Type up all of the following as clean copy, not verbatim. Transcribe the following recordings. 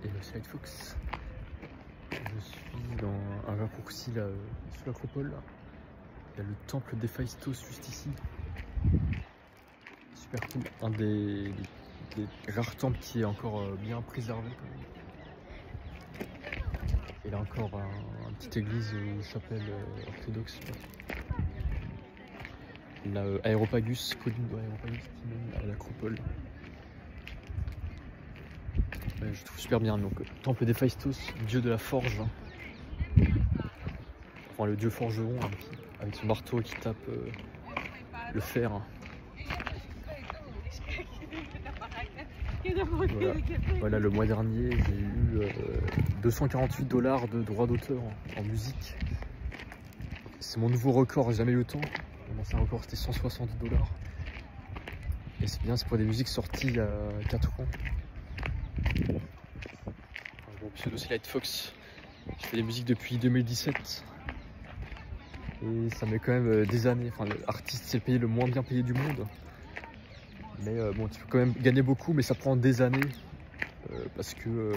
Et le Slide Fox. Je suis dans un raccourci là, sous l'acropole. Il y a le temple d'Héphaïstos juste ici. Super cool. Un des rares temples qui est encore bien préservé quand même. Et là encore une petite église ou chapelle orthodoxe. La Aeropagus, colline d'Aeropagus qui mène à l'acropole. Ouais, je trouve super bien. Donc, temple d'Héphaïstos, dieu de la forge. Enfin, le dieu forgeron hein, avec son marteau qui tape le fer. Voilà, le mois dernier, j'ai eu 248 $ de droits d'auteur en musique. C'est mon nouveau record, j'ai jamais eu autant. Mon ancien record c'était 160 $. Et c'est bien, c'est pour des musiques sorties il y a 4 ans. Mon pseudo c'est Light Fox. Je fais des musiques depuis 2017. Et ça met quand même des années. Enfin, l'artiste c'est le pays le moins bien payé du monde. Mais bon, tu peux quand même gagner beaucoup, mais ça prend des années. Parce que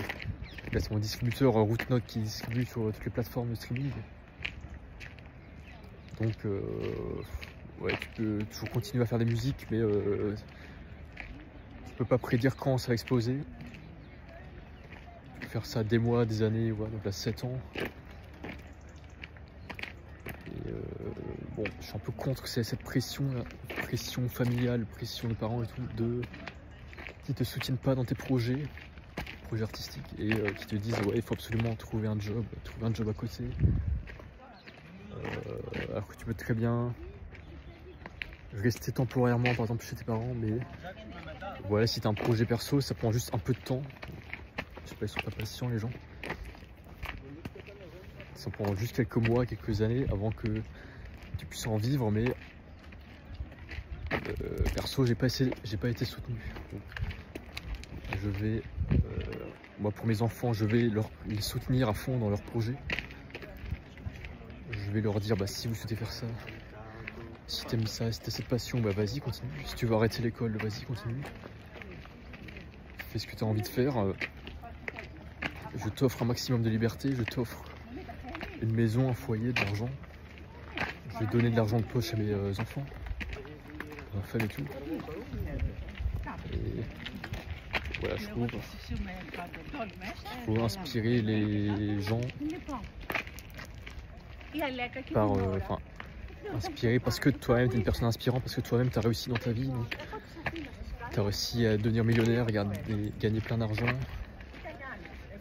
là c'est mon distributeur Rootnote qui distribue sur toutes les plateformes de streaming. Donc ouais, tu peux toujours continuer à faire des musiques, mais tu peux pas prédire quand ça va exploser. Tu peux faire ça des mois, des années, voilà, donc là 7 ans. Et bon, je suis un peu contre cette pression là, pression familiale, pression de parents et tout, qui te soutiennent pas dans tes projets artistiques et qui te disent ouais il faut absolument trouver un job à côté. Alors que tu peux très bien rester temporairement par exemple chez tes parents, mais voilà, si tu as un projet perso ça prend juste un peu de temps. Je sais pas, ils sont pas patients les gens. Ça prend juste quelques mois, quelques années avant que tu puisses en vivre, mais perso j'ai pas été soutenu. Donc, je vais moi pour mes enfants je vais les soutenir à fond dans leurs projets. Je vais leur dire bah si vous souhaitez faire ça, si t'aimes ça, si t'as cette passion, bah vas-y continue. Si tu veux arrêter l'école, vas-y continue. Fais ce que tu as envie de faire. Je t'offre un maximum de liberté, je t'offre une maison, un foyer, de l'argent. Je vais donner de l'argent de poche à mes enfants, à ma femme et tout. Et voilà, je trouve faut inspirer les gens par inspiré parce que toi-même tu es une personne inspirante, parce que toi-même tu as réussi dans ta vie, tu as réussi à devenir millionnaire, gagner plein d'argent,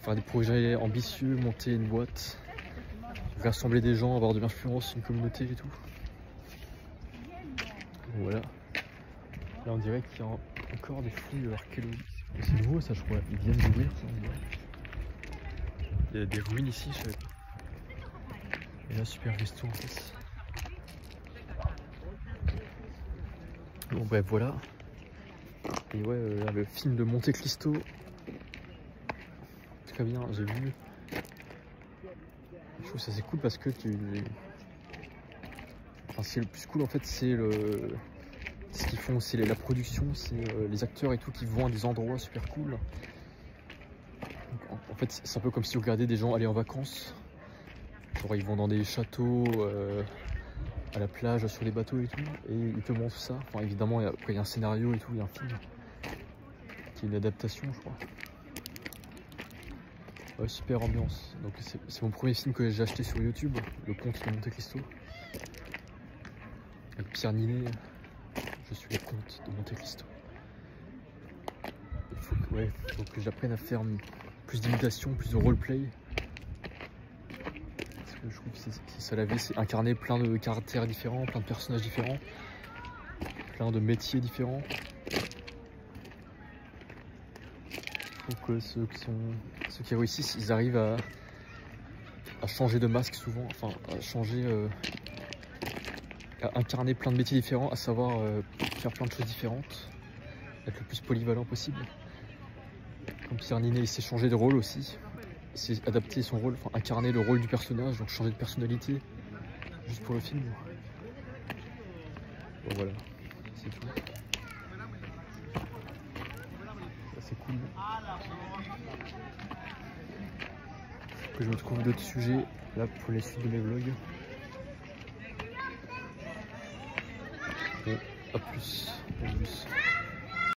faire des projets ambitieux, monter une boîte, rassembler des gens, avoir de l'influence, une communauté et tout. Voilà. Là on dirait qu'il y a encore des fouilles archéologiques. C'est nouveau ça je crois, ils viennent d'ouvrir ça. Il y a des ruines ici, je sais pas. Et là super resto en fait. Bon bref voilà. Et ouais là, le film de Monte Cristo. Très bien, j'ai vu. Je trouve ça c'est cool parce que enfin, c'est le plus cool en fait, c'est ce qu'ils font, c'est la production, c'est les acteurs et tout qui vont à des endroits super cool. Donc, en fait c'est un peu comme si vous regardez des gens aller en vacances. Genre ils vont dans des châteaux, à la plage, sur les bateaux et tout, et ils te montrent ça. Enfin évidemment après il y a un scénario et tout, il y a un film qui est une adaptation je crois. Ouais, super ambiance. Donc c'est mon premier film que j'ai acheté sur YouTube, Le Comte de Monte Cristo. Avec Pierre Ninet, je suis le comte de Monte Cristo. Il faut que j'apprenne à faire plus d'imitation, plus de roleplay. Parce que je trouve que c'est ça la vie, c'est incarner plein de caractères différents, plein de personnages différents, plein de métiers différents. Je trouve que ceux qui réussissent, ils arrivent à changer de masque souvent, enfin à changer, à incarner plein de métiers différents, à savoir faire plein de choses différentes, être le plus polyvalent possible. Comme Pierre Ninet, il s'est changé de rôle aussi, il s'est adapté son rôle, enfin incarner le rôle du personnage, donc changer de personnalité, juste pour le film. Bon voilà, c'est tout. Ça c'est cool. que je me trouve d'autres sujets là pour les suites de mes vlogs. Bon, à plus.